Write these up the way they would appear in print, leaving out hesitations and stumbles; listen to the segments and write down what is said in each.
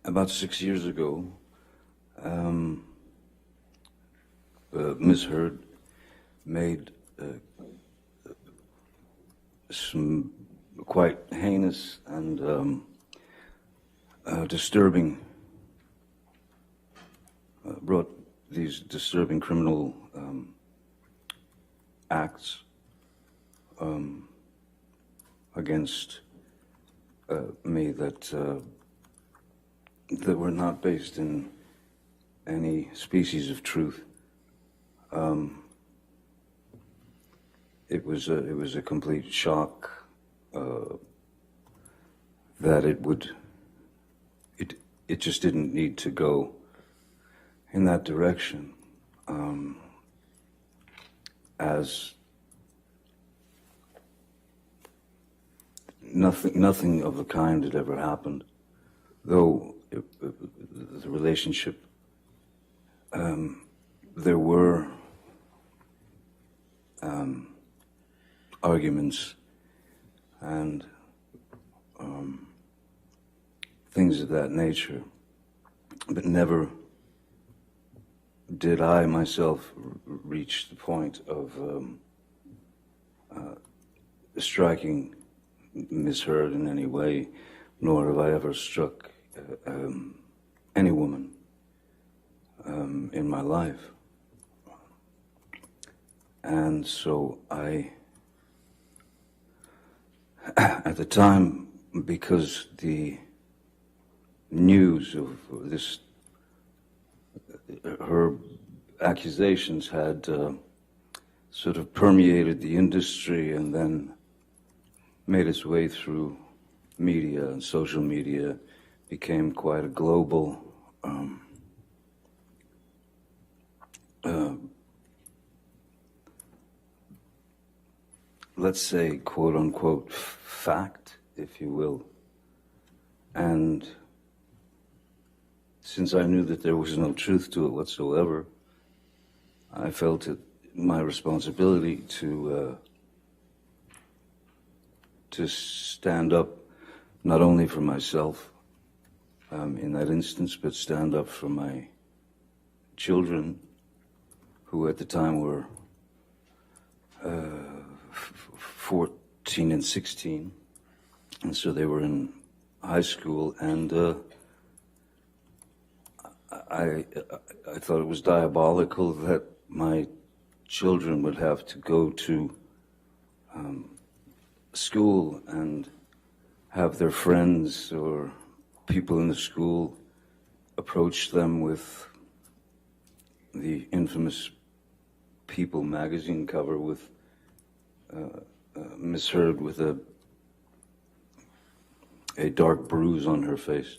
About 6 years ago, Ms. Heard made some quite heinous and disturbing, brought these disturbing criminal acts against me that were not based in any species of truth. It was a complete shock that it just didn't need to go in that direction, as nothing of the kind had ever happened, though the relationship, there were arguments and things of that nature, but never did I myself reach the point of striking Ms. Heard in any way, nor have I ever struck any woman in my life. And so at the time, because the news of this, her accusations had sort of permeated the industry and then made its way through media and social media, became quite a global let's say, quote-unquote, fact, if you will. And since I knew that there was no truth to it whatsoever, I felt it my responsibility to stand up not only for myself in that instance, but stand up for my children, who at the time were 14 and 16, and so they were in high school, and I thought it was diabolical that my children would have to go to school and have their friends or people in the school approach them with the infamous People magazine cover with Ms. Heard with a dark bruise on her face.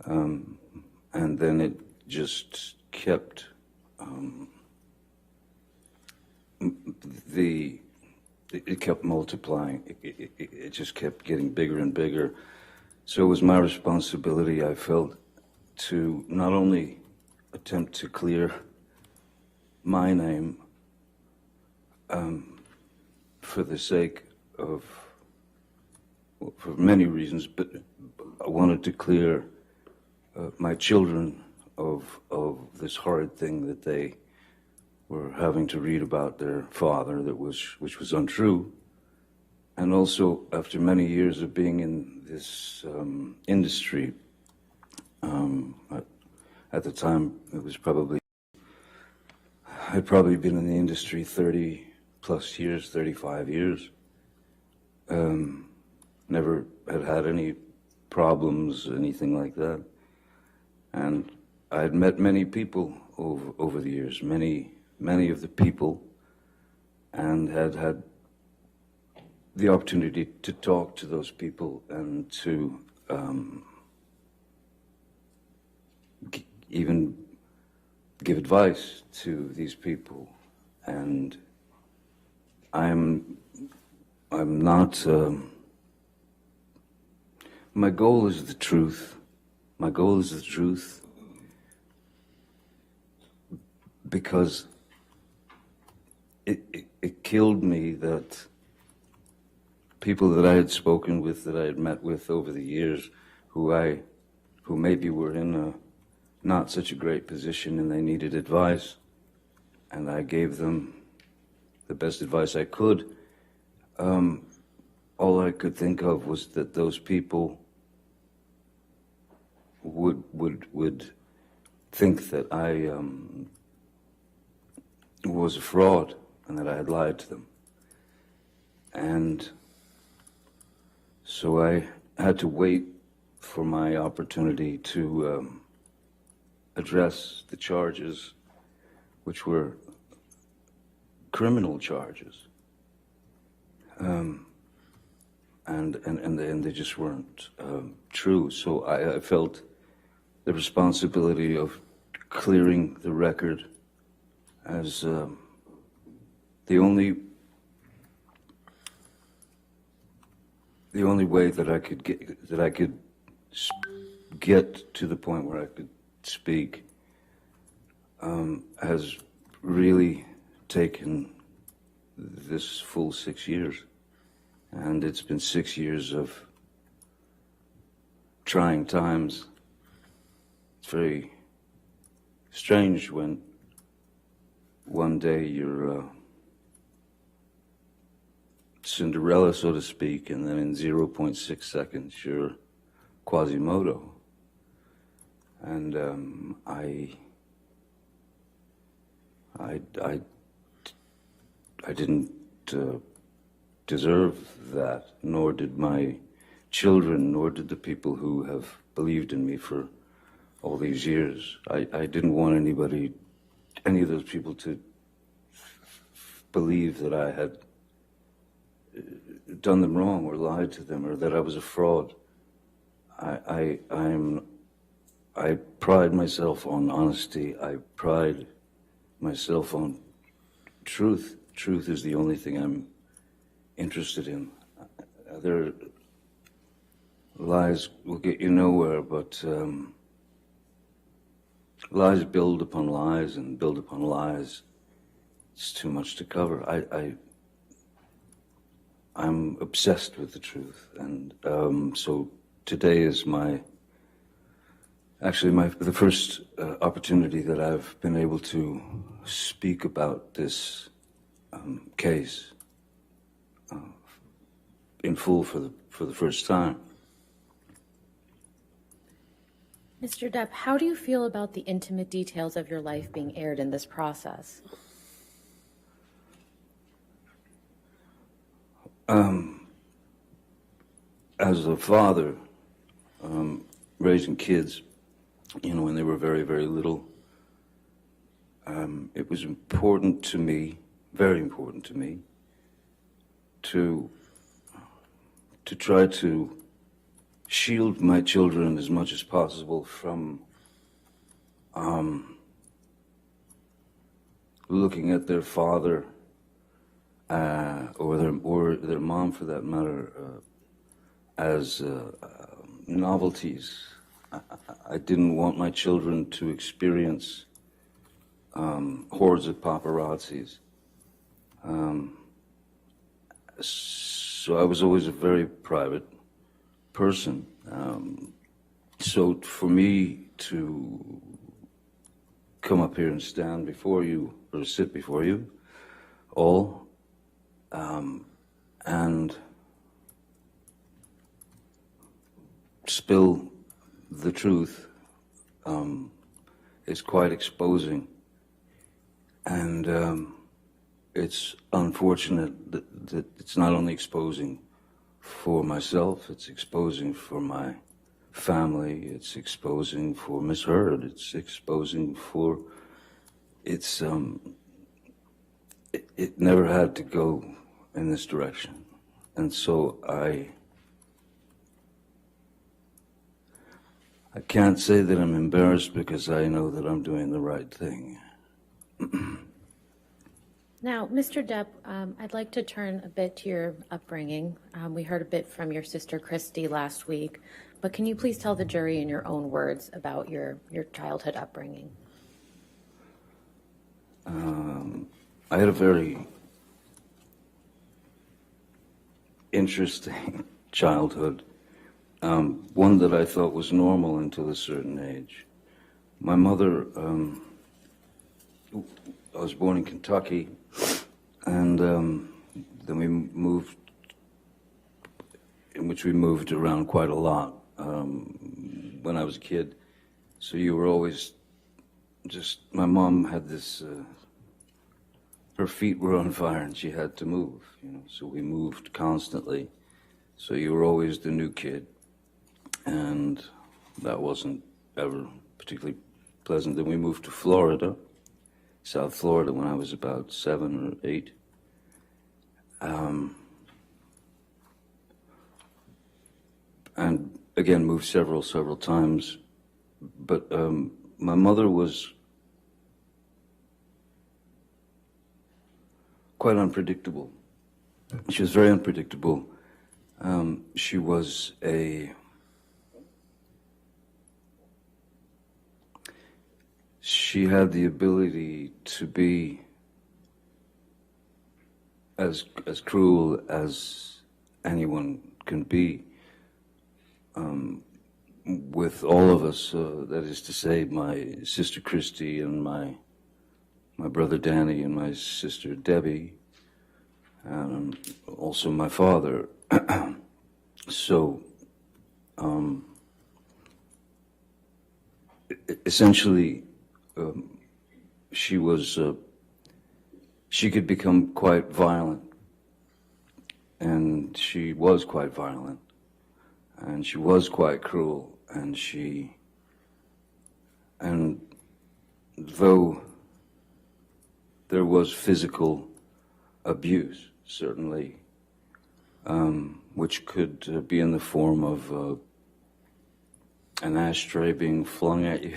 And then it just kept, it kept multiplying. It just kept getting bigger and bigger. So it was my responsibility, I felt, to not only attempt to clear my name for the sake of, well, for many reasons, but I wanted to clear my children of this horrid thing that they were having to read about their father, which was untrue. And also, after many years of being in this industry, at the time it was I'd probably been in the industry 30 plus years, 35 years. Never had any problems, anything like that. And I had met many people over the years, many of the people, and had the opportunity to talk to those people and to even give advice to these people. And I'm not, my goal is the truth. My goal is the truth because it killed me that people that I had spoken with, that I had met with over the years, who I who maybe were in a not such a great position and they needed advice, and I gave them the best advice I could. All I could think of was that those people would think that I was a fraud and that I had lied to them. And so I had to wait for my opportunity to address the charges, which were criminal charges. And they just weren't true. So I felt the responsibility of clearing the record as the only way that I could get to the point where I could speak has really taken this full 6 years. And it's been 6 years of trying times. It's very strange when one day you're Cinderella, so to speak, and then in 0.6 seconds you're Quasimodo. And I didn't deserve that, nor did my children, nor did the people who have believed in me for all these years. I didn't want any of those people to believe that I had done them wrong or lied to them or that I was a fraud. I pride myself on honesty. I pride myself on truth. Truth is the only thing I'm interested in. Other lies will get you nowhere, but lies build upon lies and build upon lies. It's too much to cover. I'm obsessed with the truth, and so today is the first opportunity that I've been able to speak about this case in full for the first time. Mr. Depp, how do you feel about the intimate details of your life being aired in this process? As a father, raising kids, when they were very, very little, it was important to me, very important to me, to try to shield my children as much as possible from looking at their father or their mom, for that matter, as novelties. I didn't want my children to experience hordes of paparazzis. So I was always a very private person. So for me to come up here and stand before you, or sit before you all, and spill the truth is quite exposing. And it's unfortunate that it's not only exposing for myself, it's exposing for my family, it's exposing for Miss Heard, it's exposing for, it never had to go in this direction. And so I can't say that I'm embarrassed, because I know that I'm doing the right thing. Now, Mr. Depp, I'd like to turn a bit to your upbringing. We heard a bit from your sister Christy last week, but can you please tell the jury in your own words about your childhood upbringing? I had a very interesting childhood. one that I thought was normal until a certain age. My mother, I was born in Kentucky, and then we moved, in which we moved around quite a lot when I was a kid. So you were always just, my mom had this, her feet were on fire and she had to move, so we moved constantly. So you were always the new kid, and that wasn't ever particularly pleasant. Then we moved to Florida, South Florida, when I was about 7 or 8. And again, moved several times. But my mother was quite unpredictable. She was very unpredictable. She was she had the ability to be as cruel as anyone can be with all of us. That is to say, my sister Christy and my brother Danny and my sister Debbie, and also my father. So, essentially, she could become quite violent, and she was quite violent, and she was quite cruel, and though there was physical abuse, certainly, which could be in the form of an ashtray being flung at you,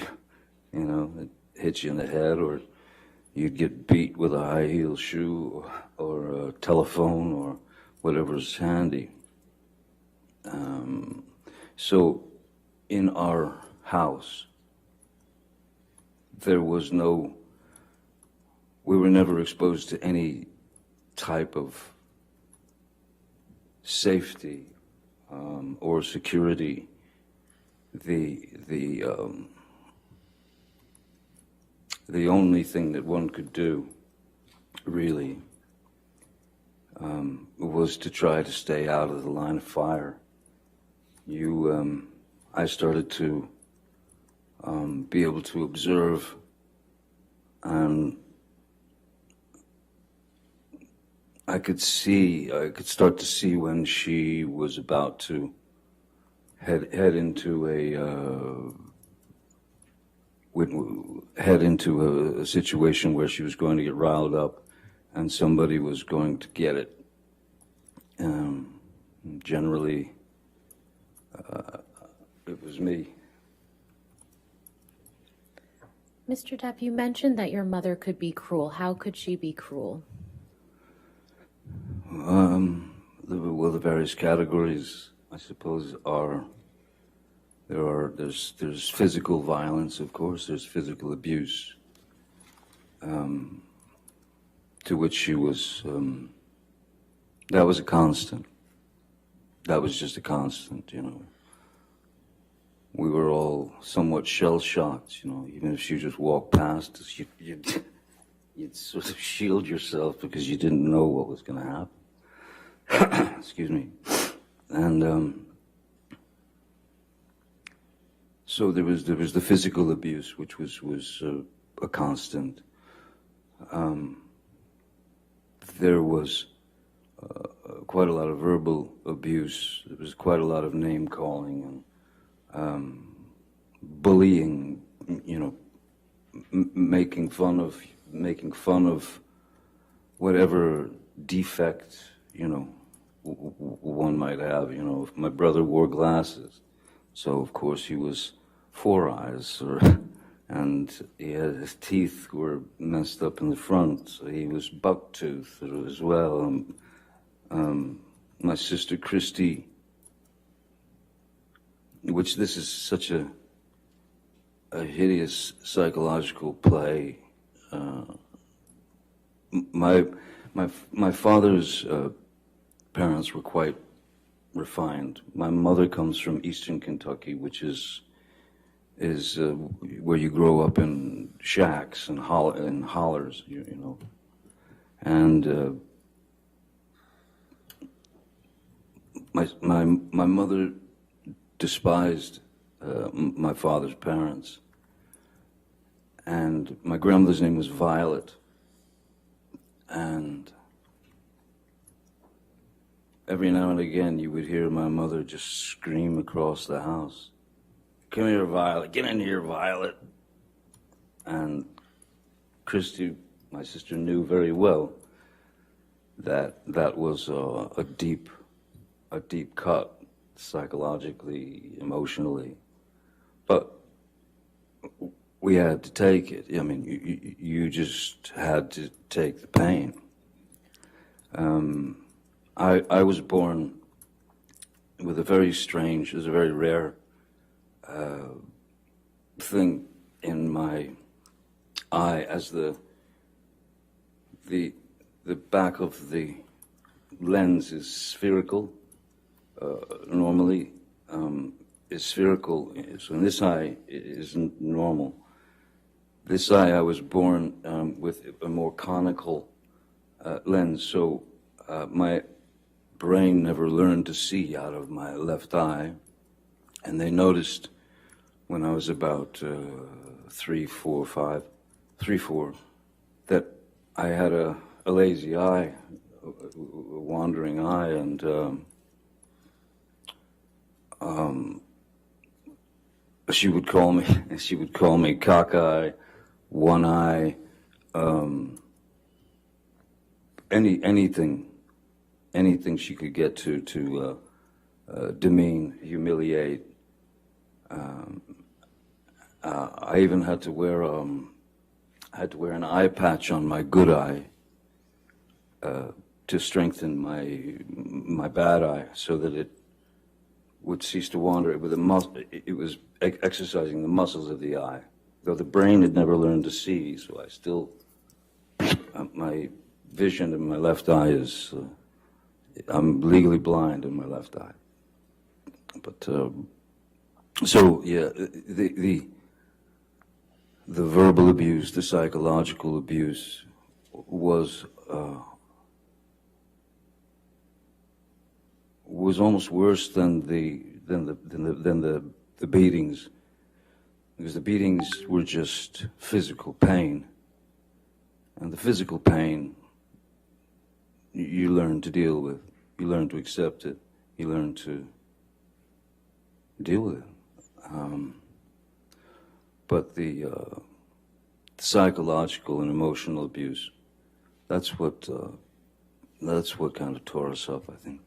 it hits you in the head, or you'd get beat with a high heel shoe or a telephone or whatever's handy. So in our house, we were never exposed to any type of safety or security. The only thing that one could do, really, was to try to stay out of the line of fire. I started to be able to observe, and I could start to see when she was about to head into a situation where she was going to get riled up, and somebody was going to get it. Generally, it was me. Mr. Depp, you mentioned that your mother could be cruel. How could she be cruel? The various categories, I suppose, there's physical violence, of course, there's physical abuse, to which she was, that was a constant. That was just a constant, We were all somewhat shell-shocked, even if she just walked past us, you'd sort of shield yourself because you didn't know what was going to happen. Excuse me. And so there was the physical abuse, which was a constant. There was quite a lot of verbal abuse. There was quite a lot of name calling and bullying. Making fun of whatever defect one might have. If my brother wore glasses, so of course he was four eyes, and his teeth were messed up in the front, so he was buck-toothed as well. My sister Christy, which this is such a hideous psychological play. My father's parents were quite refined. My mother comes from Eastern Kentucky, which is where you grow up in shacks and hollers, you know. And my mother despised my father's parents, and my grandmother's name was Violet, and every now and again you would hear my mother just scream across the house, "Come here, Violet, get in here, Violet." And Christy, my sister, knew very well that that was a deep cut, psychologically, emotionally. But we had to take it. I mean, you just had to take the pain. I was born with a very strange, it was a very rare thing in my eye, as the back of the lens is spherical. Normally, is spherical. So in this eye, it isn't normal. This eye, I was born with a more conical lens, so my brain never learned to see out of my left eye, and they noticed when I was about 3, 4, that I had a lazy eye, a wandering eye, and she would call me cockeye, one eye, anything she could get to demean, humiliate. I even had to wear an eye patch on my good eye to strengthen my bad eye, so that it would cease to wander. With it was exercising the muscles of the eye, though the brain had never learned to see. So I still, my vision in my left eye is, I'm legally blind in my left eye. But so yeah, the verbal abuse, the psychological abuse was almost worse than the beatings, because the beatings were just physical pain, and the physical pain you learn to deal with, you learn to accept it, you learn to deal with it. But the psychological and emotional abuse, that's what kind of tore us up, I think.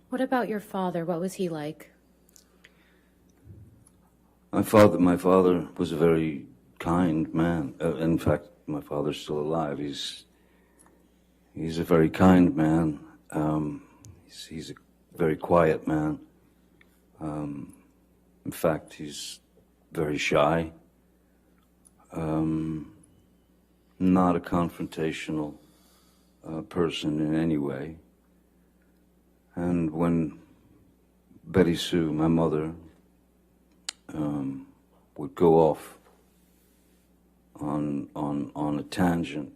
What about your father? What was he like? My father was a very kind man. In fact, my father's still alive. He's a very kind man. He's a very quiet man. In fact, he's very shy. Not a confrontational person in any way. And when Betty Sue, my mother, would go off on a tangent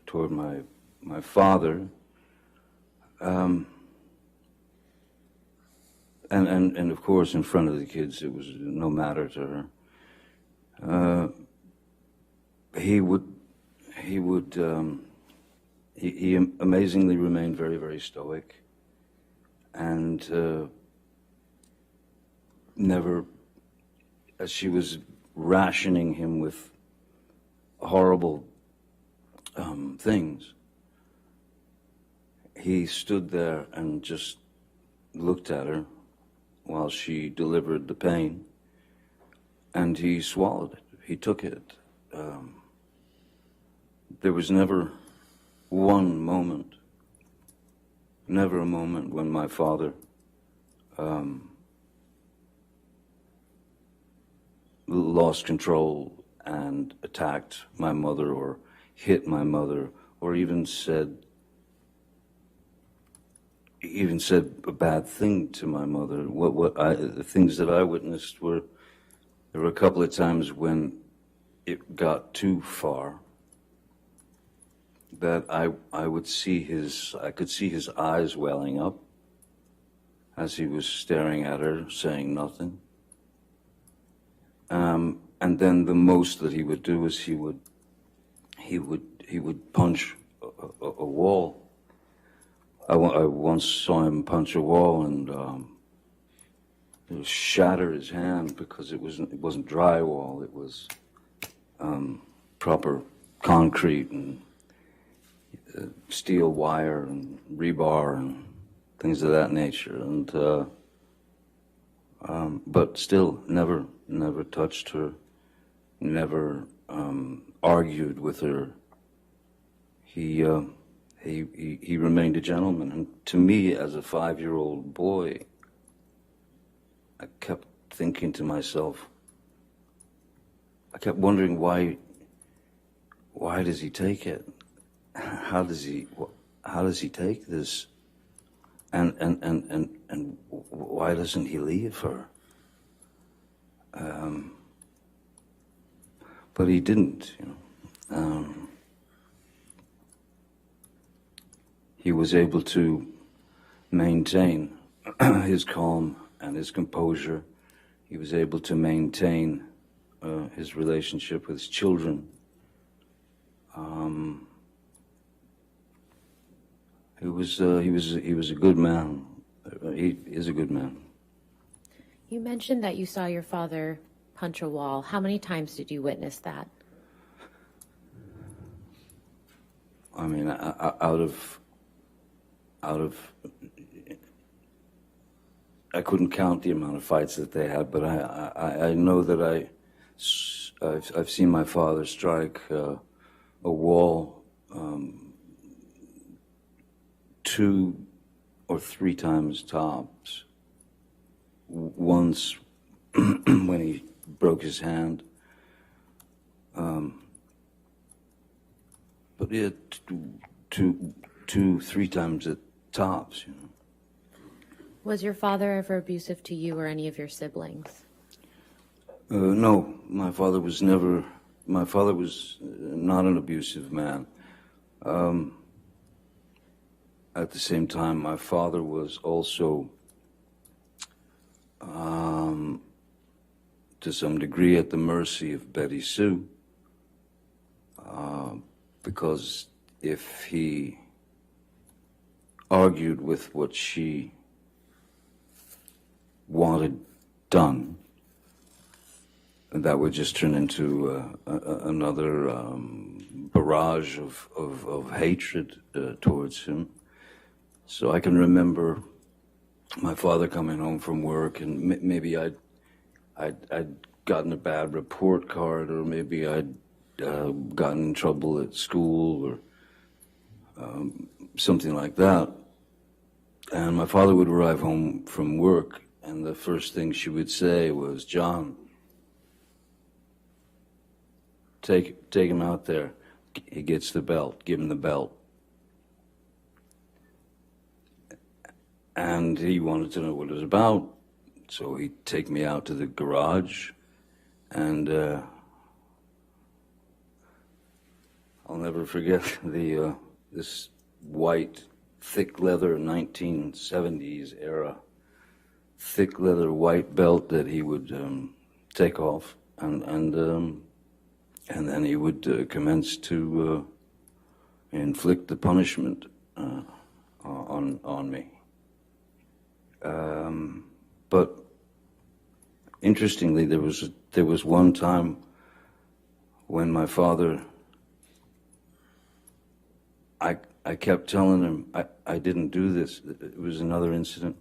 toward my father, and of course in front of the kids it was no matter to her. He amazingly remained very, very stoic, and never, as she was rationing him with horrible things, he stood there and just looked at her while she delivered the pain, and he swallowed it. He took it. There was never one moment, never a moment when my father lost control and attacked my mother or hit my mother or even said, even said a bad thing to my mother. The things that I witnessed were, there were a couple of times when it got too far, that I could see his eyes welling up as he was staring at her, saying nothing. And then the most that he would do is he would punch a wall. I once saw him punch a wall and shatter his hand because it wasn't drywall. It was proper concrete and steel wire and rebar and things of that nature. And but still, never touched her, never argued with her. He remained a gentleman. And to me, as a 5-year-old boy, I kept thinking to myself, I kept wondering why does he take it? How does he take this? And why doesn't he leave her? But he didn't, he was able to maintain his calm and his composure. He was able to maintain his relationship with his children. He was a good man. He is a good man. You mentioned that you saw your father punch a wall. How many times did you witness that? I mean, out of, I couldn't count the amount of fights that they had, but I know that I've seen my father strike a wall 2 or 3 times tops. Once when he broke his hand, but yeah, 2-3 times at tops. Was your father ever abusive to you or any of your siblings? No, my father was not an abusive man. At the same time, my father was also, to some degree, at the mercy of Betty Sue, because if he argued with what she wanted done, that would just turn into another barrage of hatred towards him. So I can remember my father coming home from work, and maybe I'd gotten a bad report card, or maybe I'd gotten in trouble at school, or something like that. And my father would arrive home from work, and the first thing she would say was, "John, take him out there. He gets the belt. Give him the belt." And he wanted to know what it was about, so he'd take me out to the garage, and I'll never forget this white, thick leather 1970s era, thick leather white belt that he would take off, and then he would commence to inflict the punishment on me. But interestingly, there was one time when my father, I kept telling him I didn't do this. It was another incident.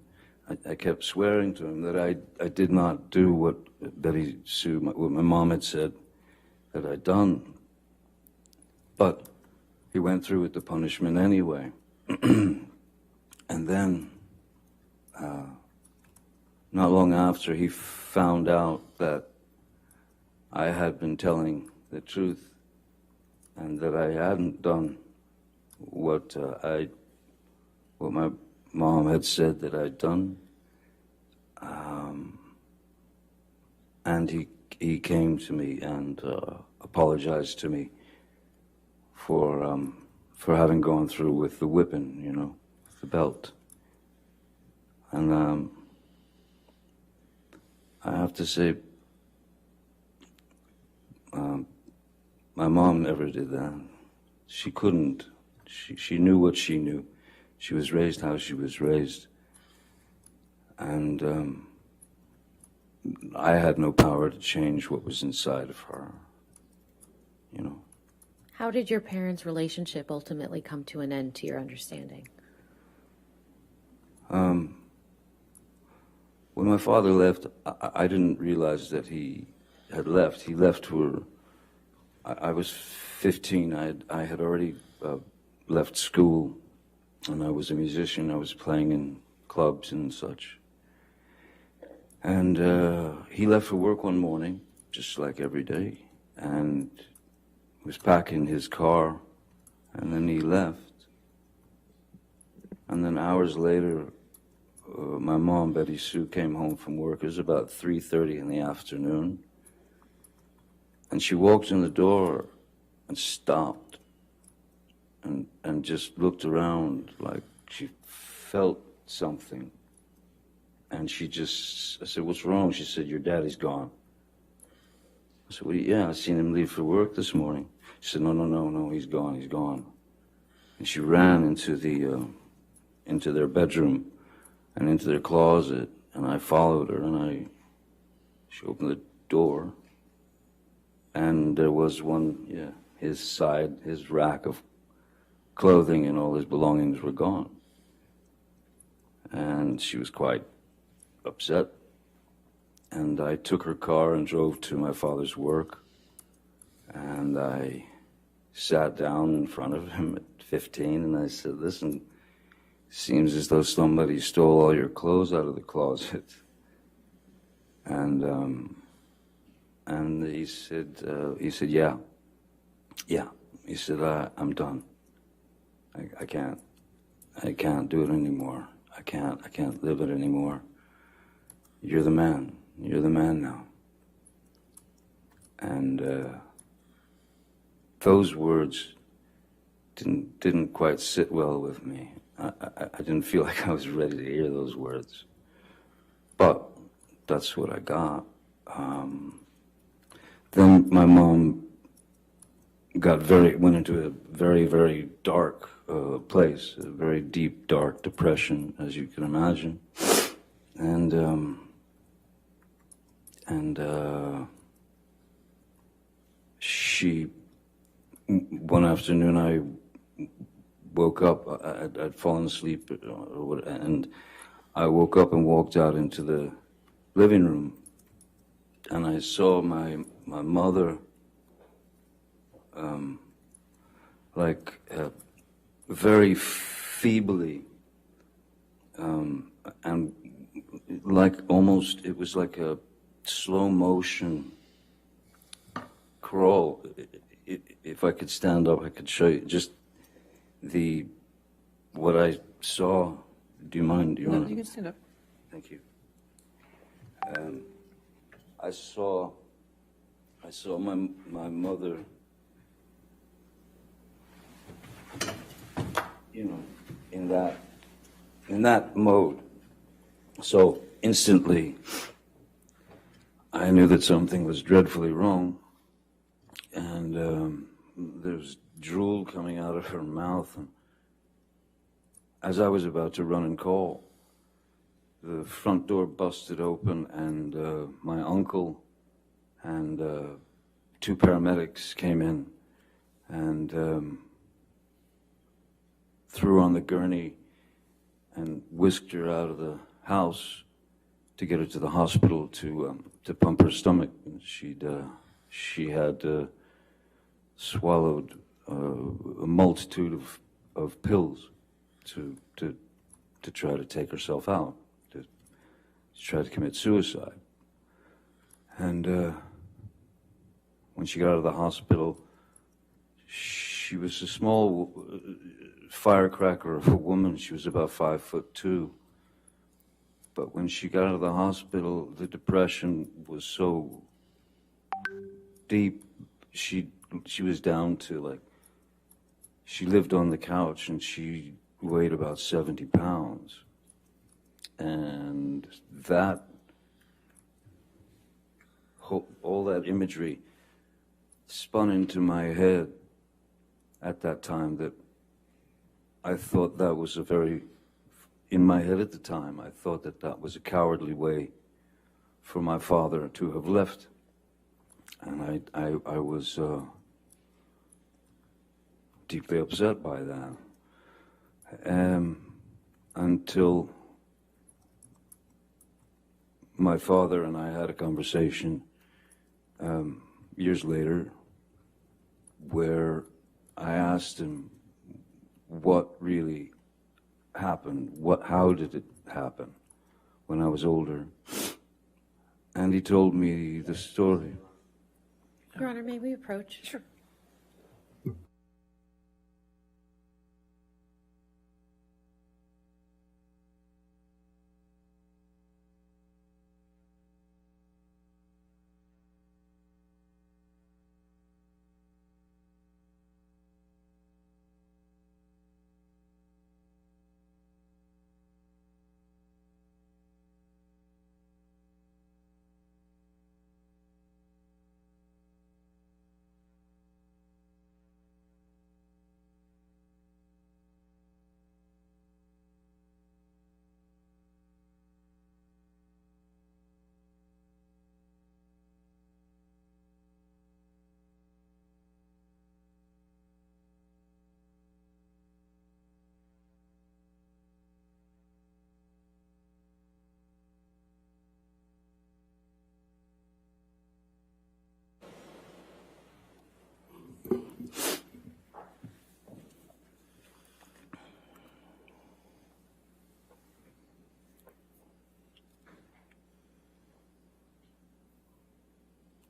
I kept swearing to him that I did not do what Betty Sue, what my mom had said that I'd done. But he went through with the punishment anyway. And then, not long after, he found out that I had been telling the truth and that I hadn't done what my Mom had said that I'd done. And he came to me and apologized to me for having gone through with the whipping, you know, with the belt. And I have to say, my mom never did that. She couldn't. She knew what she knew. She was raised how she was raised. And I had no power to change what was inside of her, you know. How did your parents' relationship ultimately come to an end, to your understanding? When my father left, I didn't realize that he had left. He left for, I was 15. I had already left school, and I was a musician. I was playing in clubs and such. And he left for work one morning, just like every day, and was packing his car, and then he left. And then hours later, my mom, Betty Sue, came home from work. It was about 3:30 in the afternoon. And she walked in the door and stopped and just looked around like she felt something. And she just, I said, "What's wrong?" She said, "Your daddy's gone." I said, "Well, yeah, I seen him leave for work this morning." She said, No, he's gone, he's gone. And she ran into their bedroom and into their closet, and I followed her, and she opened the door, and there was his rack of clothing and all his belongings were gone. And she was quite upset, and I took her car and drove to my father's work, and I sat down in front of him at 15, and I said, "Listen, seems as though somebody stole all your clothes out of the closet." And he said, "Yeah. He said, I'm done. I can't do it anymore. I can't live it anymore. You're the man. You're the man now." And those words didn't quite sit well with me. I didn't feel like I was ready to hear those words. But that's what I got. Then my mom went into a very, very dark place, a very deep, dark depression, as you can imagine. And one afternoon I woke up, I'd fallen asleep, and I woke up and walked out into the living room, and I saw my mother, very feebly, and like almost, it was like a slow motion crawl. If I could stand up, I could show you just what I saw. Do you mind? No, you can stand up. Thank you. I saw my mother, in that mode. So instantly, I knew that something was dreadfully wrong, and there was drool coming out of her mouth. And as I was about to run and call, the front door busted open, and my uncle and two paramedics came in and threw her on the gurney and whisked her out of the house to get her to the hospital to pump her stomach. She had swallowed a multitude of pills to try to take herself out, to try to commit suicide. And when she got out of the hospital, she she was a small firecracker of a woman. She was about 5'2". But when she got out of the hospital, the depression was so deep. She was down to, like, she lived on the couch and she weighed about 70 pounds. And that, all that imagery spun into my head at that time, that I thought that was in my head at the time, I thought that that was a cowardly way for my father to have left. And I was deeply upset by that. Until my father and I had a conversation years later where I asked him what really happened, how did it happen when I was older, and he told me the story. Your Honor, may we approach? Sure.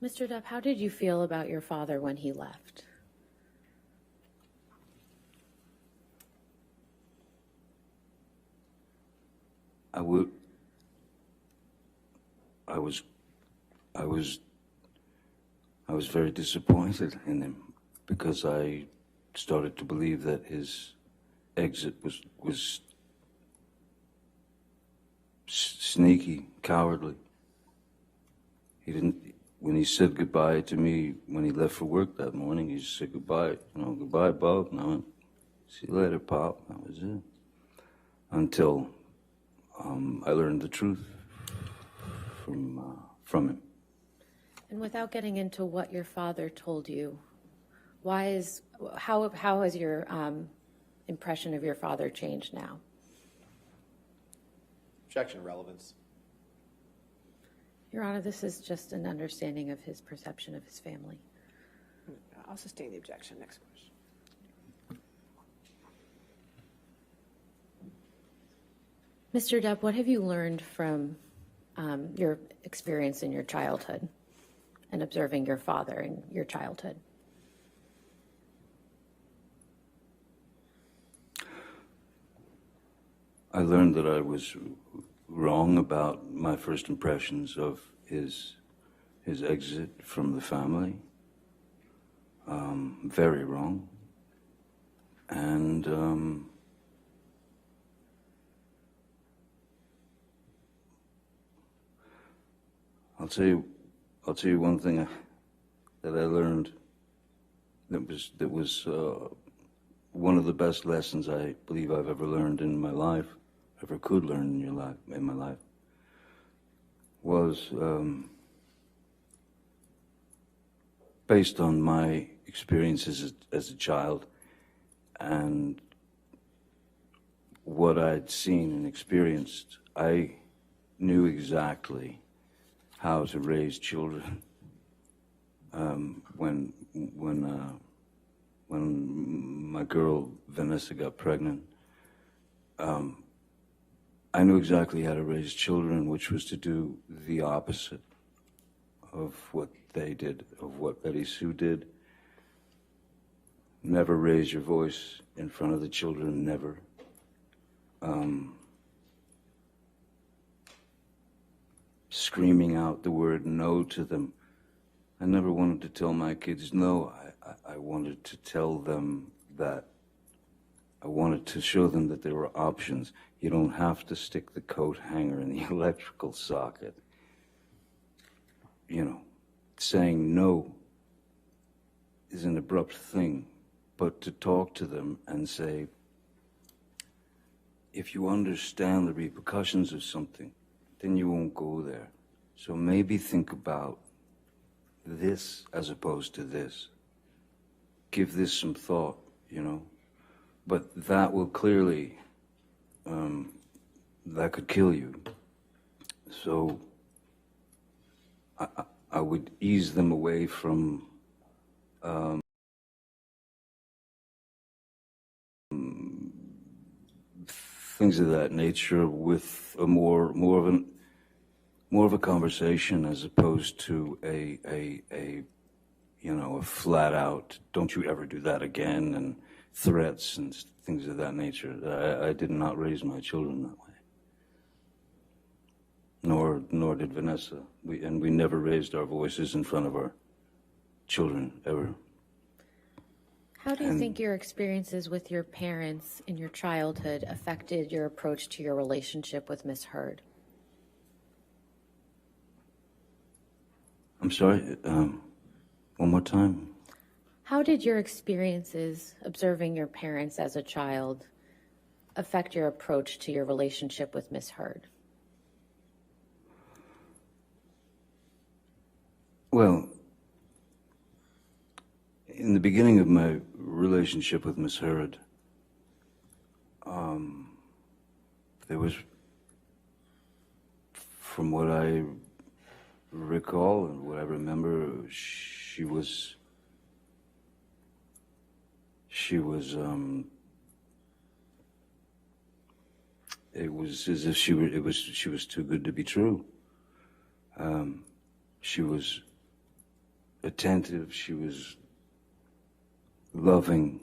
Mr. Depp, how did you feel about your father when he left? I was very disappointed in him, because I started to believe that his exit was sneaky, cowardly. He didn't. When he said goodbye to me, when he left for work that morning, he just said goodbye. Goodbye, Bob. No, see you later, Pop. That was it. Until I learned the truth from him. And without getting into what your father told you, how has your impression of your father changed now? Objection, relevance. Your Honor, this is just an understanding of his perception of his family. I'll sustain the objection. Next question. Mr. Depp, what have you learned from your experience in your childhood and observing your father in your childhood? I learned that I was wrong about my first impressions of his exit from the family. Very wrong. And I'll tell you one thing that I learned that was one of the best lessons I believe I've ever learned in my life, ever could learn in my life, was based on my experiences as a child and what I'd seen and experienced. I knew exactly how to raise children when my girl Vanessa got pregnant. I knew exactly how to raise children, which was to do the opposite of what they did, of what Betty Sue did. never raise your voice in front of the children, never. Screaming out the word no to them. I never wanted to tell my kids no. I wanted to tell them that I wanted to show them that there were options. You don't have to stick the coat hanger in the electrical socket. You know, saying no is an abrupt thing, but to talk to them and say, if you understand the repercussions of something, then you won't go there. So maybe think about this as opposed to this. Give this some thought, you know. But that will clearly, that could kill you. So I would ease them away from things of that nature with a more of a conversation as opposed to a flat out, don't you ever do that again, and threats and things of that nature. I did not raise my children that way. Nor did Vanessa. We never raised our voices in front of our children, ever. How do you think your experiences with your parents in your childhood affected your approach to your relationship with Miss Heard? I'm sorry, one more time. How did your experiences observing your parents as a child affect your approach to your relationship with Miss Heard? Well, in the beginning of my relationship with Miss Heard, there was, from what I recall and what I remember, she was it was as if she was too good to be true. She was attentive, she was loving,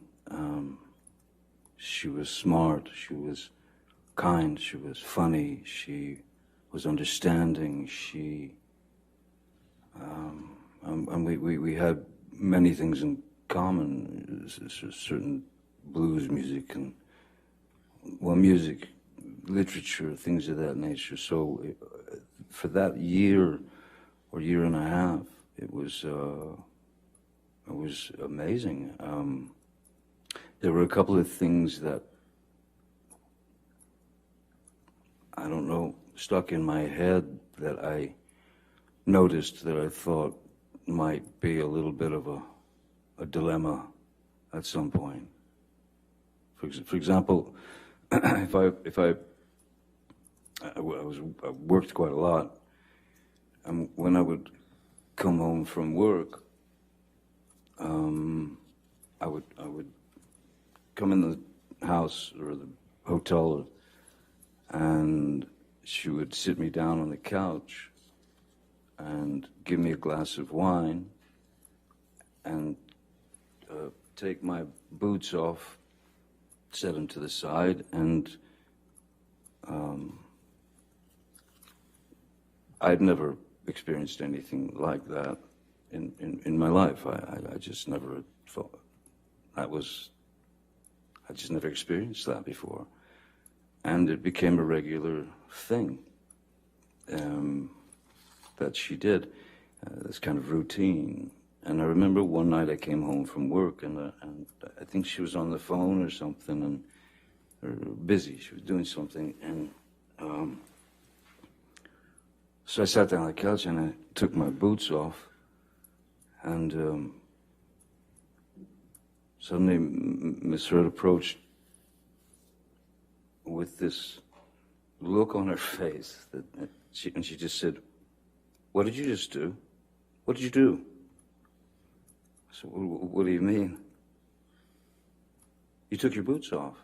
she was smart, she was kind, she was funny, she was understanding, and we had many things in common, certain blues music and, well, music, literature, things of that nature. So for that year or year and a half, it was amazing. There were a couple of things that, I don't know, stuck in my head that I noticed that I thought might be a little bit of a dilemma at some point. For example, if I worked quite a lot, and when I would come home from work, I would come in the house or the hotel, and she would sit me down on the couch and give me a glass of wine and take my boots off, set them to the side, and I'd never experienced anything like that in my life. I just never thought I just never experienced that before. And it became a regular thing that she did, this kind of routine. And I remember one night I came home from work, and I think she was on the phone or something, or busy. She was doing something, and so I sat down on the couch and I took my boots off, and suddenly Miss Heard approached with this look on her face that she just said, "What did you just do? What did you do?" I said, "What do you mean?" "You took your boots off."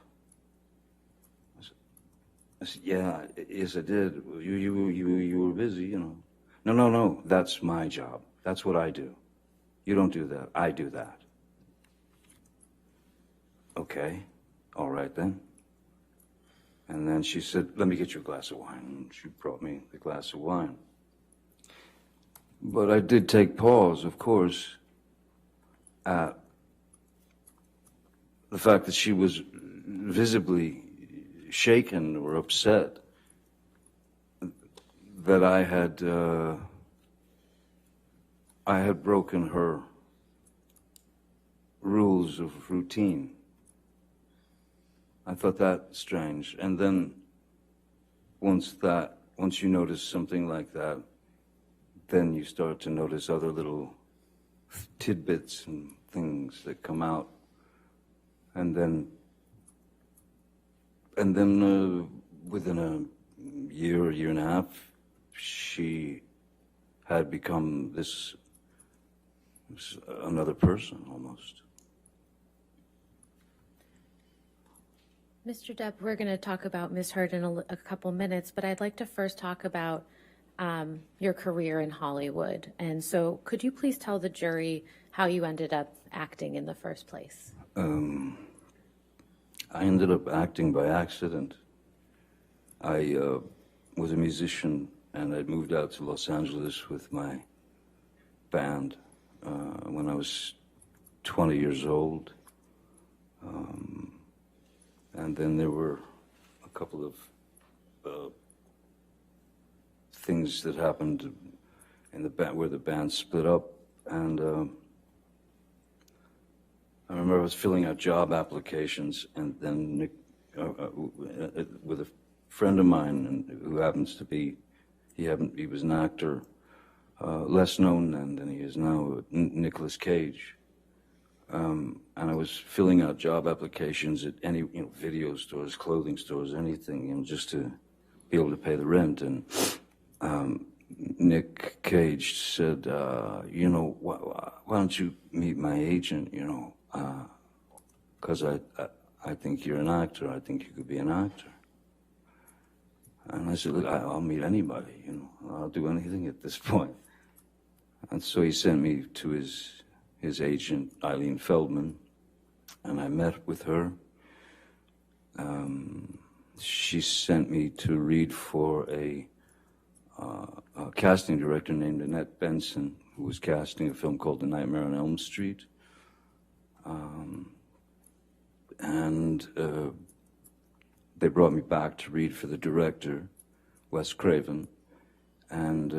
I said, "Yeah, yes, I did. You were busy, you know." No, that's my job. That's what I do. You don't do that. I do that. okay, all right then. And then she said, let me get you a glass of wine. And she brought me the glass of wine. But I did take pause, of course, at the fact that she was visibly shaken or upset that I had broken her rules of routine. I thought that strange. And then once you notice something like that, then you start to notice other little tidbits and things that come out. And then within a year and a half, she had become this another person almost. Mr. Depp, we're going to talk about Miss Heard in a couple minutes, but I'd like to first talk about your career in Hollywood. And so could you please tell the jury how you ended up acting in the first place? I ended up acting by accident. I was a musician, and I'd moved out to Los Angeles with my band when I was 20 years old. And then there were a couple of things that happened in the band where the band split up, and I remember I was filling out job applications, and then Nick, with a friend of mine who happens to be, he was an actor, less known then than he is now, Nicolas Cage. And I was filling out job applications at any, video stores, clothing stores, anything, just to be able to pay the rent. And Nick Cage said, why don't you meet my agent, because I think you're an actor. I think you could be an actor. And I said, look, I'll meet anybody, I'll do anything at this point. And so he sent me to his agent, Eileen Feldman, and I met with her. She sent me to read for a casting director named Annette Benson, who was casting a film called The Nightmare on Elm Street. They brought me back to read for the director, Wes Craven, and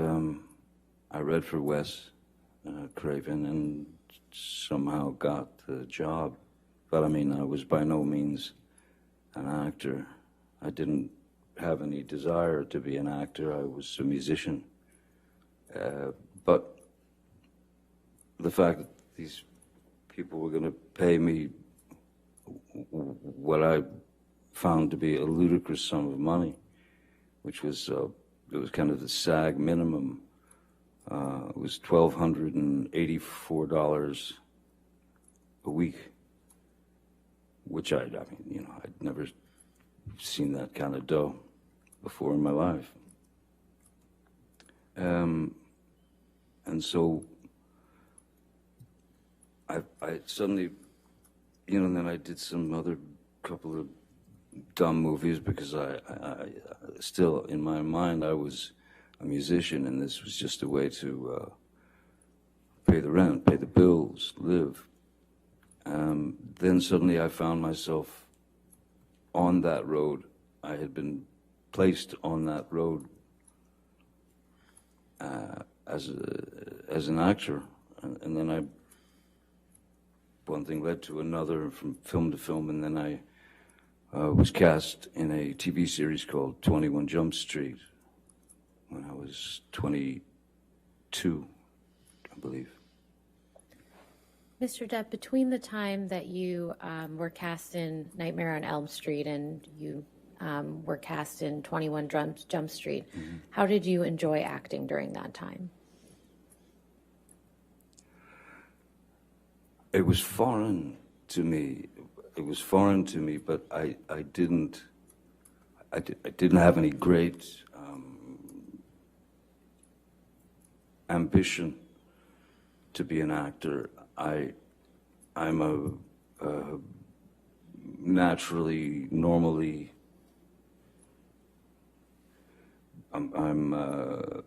I read for Wes Craven and somehow got the job. But I mean, I was by no means an actor. I didn't have any desire to be an actor. I was a musician. But the fact that these people were going to pay me what I found to be a ludicrous sum of money, which was it was kind of the SAG minimum. It was $1,284 a week, which I'd never seen that kind of dough before in my life. And so I suddenly, and then I did some other couple of dumb movies because I still, in my mind, I was a musician, and this was just a way to pay the rent, pay the bills, live. Then suddenly I found myself on that road. I had been placed on that road as an actor, and then one thing led to another, from film to film, and then I was cast in a TV series called 21 Jump Street when I was 22, I believe. Mr. Depp, between the time that you were cast in Nightmare on Elm Street and you were cast in 21 Jump Street, how did you enjoy acting during that time? It was foreign to me. But I didn't have any great ambition to be an actor. I'm a naturally, normally, I've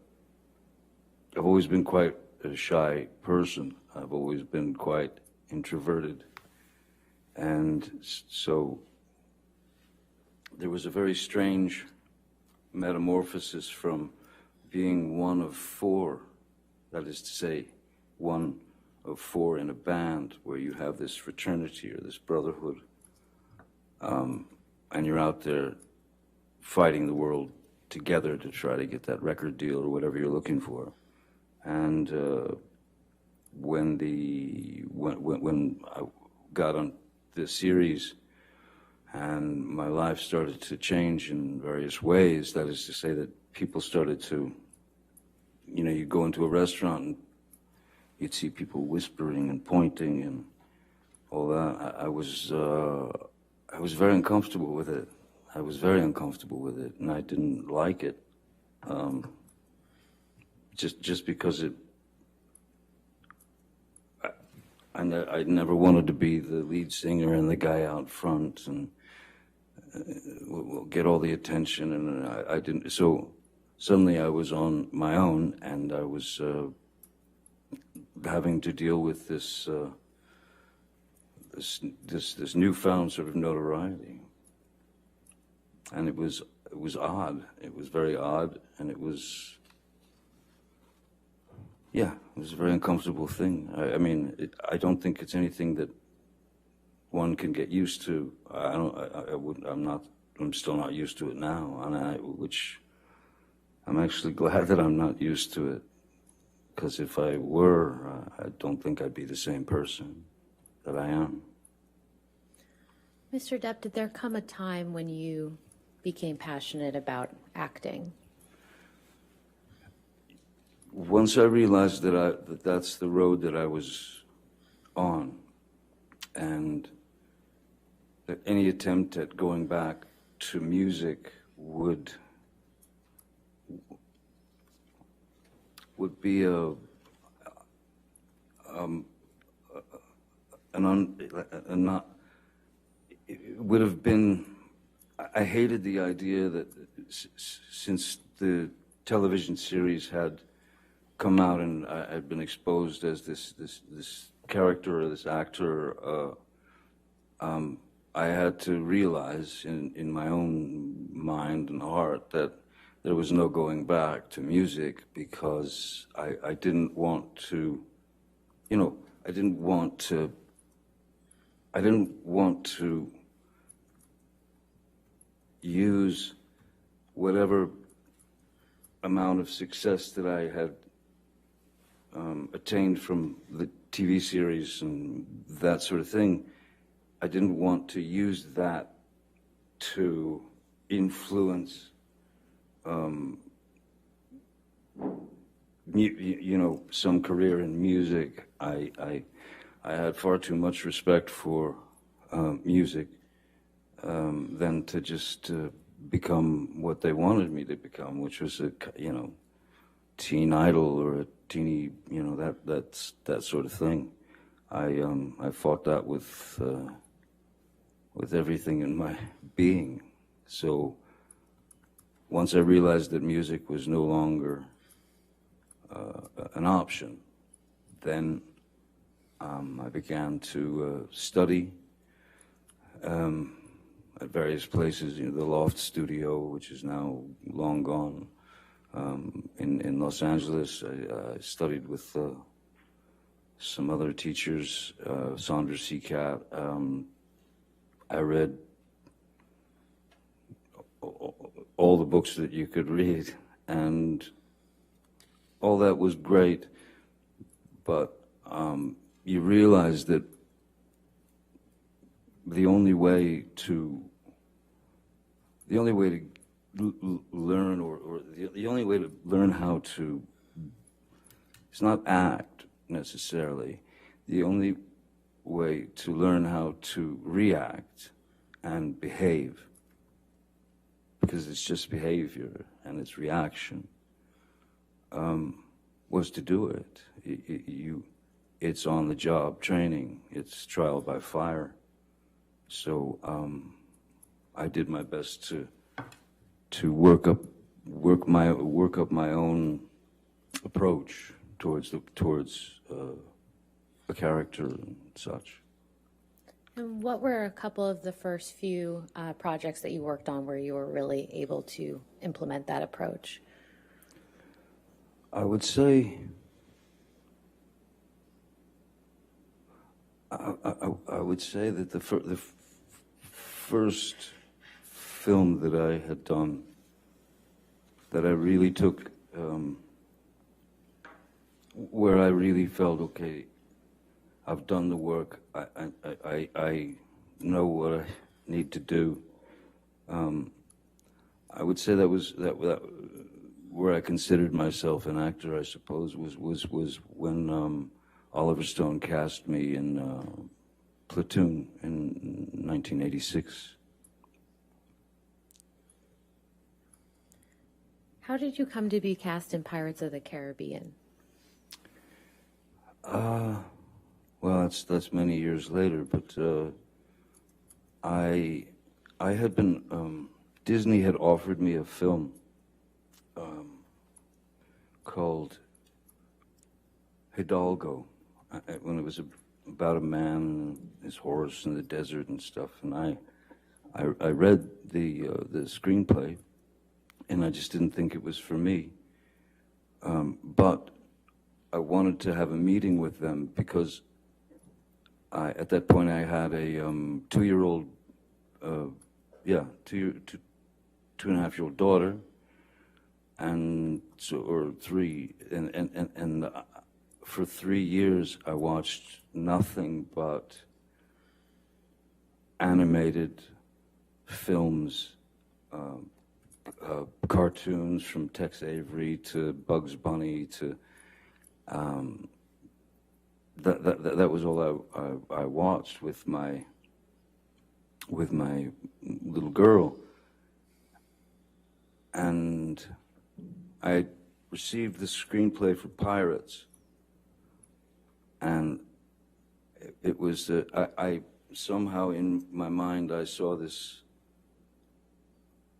always been quite a shy person. I've always been quite introverted. And so there was a very strange metamorphosis from being one of four, that is to say, one of four in a band where you have this fraternity or this brotherhood, and you're out there fighting the world together to try to get that record deal or whatever you're looking for. And when I got on this series and my life started to change in various ways, that is to say that people started to, you go into a restaurant and you'd see people whispering and pointing and all that. I was very uncomfortable with it. I was very uncomfortable with it, and I didn't like it. Just because I never wanted to be the lead singer and the guy out front and will get all the attention, and I didn't. So suddenly I was on my own, and I was having to deal with this newfound sort of notoriety, and it was odd. It was very odd, and it was. Yeah, it was a very uncomfortable thing. I mean, I don't think it's anything that one can get used to. I'm still not used to it now, which I'm actually glad that I'm not used to it. Because if I were, I don't think I'd be the same person that I am. Mr. Depp, did there come a time when you became passionate about acting? Once I realized that that's the road that I was on, and that any attempt at going back to music would be it would have been. I hated the idea that since the television series had come out and I'd been exposed as this character or this actor, I had to realize in my own mind and heart that there was no going back to music, because I didn't want to, I didn't want to use whatever amount of success that I had attained from the TV series and that sort of thing. I didn't want to use that to influence, some career in music. I had far too much respect for music than to just become what they wanted me to become, which was a teen idol or a teeny, that sort of thing. I fought that with everything in my being. So once I realized that music was no longer an option, then I began to study at various places. The Loft Studio, which is now long gone. In Los Angeles, I studied with some other teachers, Saunders Seacat. I read all the books that you could read, and all that was great, but you realize that the only way to learn, or the only way to learn how to, it's not act necessarily, the only way to learn how to react and behave, because it's just behavior and it's reaction, was to do it. It's on the job training, it's trial by fire. So I did my best to work up my own approach towards a character and such. And what were a couple of the first few projects that you worked on where you were really able to implement that approach? I would say I would say that the first film that I had done that I really took, where I really felt, okay, I've done the work, I know what I need to do. I would say that where I considered myself an actor, I suppose, was when Oliver Stone cast me in Platoon in 1986. How did you come to be cast in Pirates of the Caribbean? Well, that's many years later, but I had been Disney had offered me a film called Hidalgo, when it was about a man and his horse in the desert and stuff, and I read the screenplay, and I just didn't think it was for me. But I wanted to have a meeting with them because at that point I had a 2-year-old, two and a half year old daughter, and so, or 3, and for 3 years I watched nothing but animated films, cartoons from Tex Avery to Bugs Bunny to that was all I watched with my little girl, and I received the screenplay for Pirates, and it was I somehow in my mind I saw this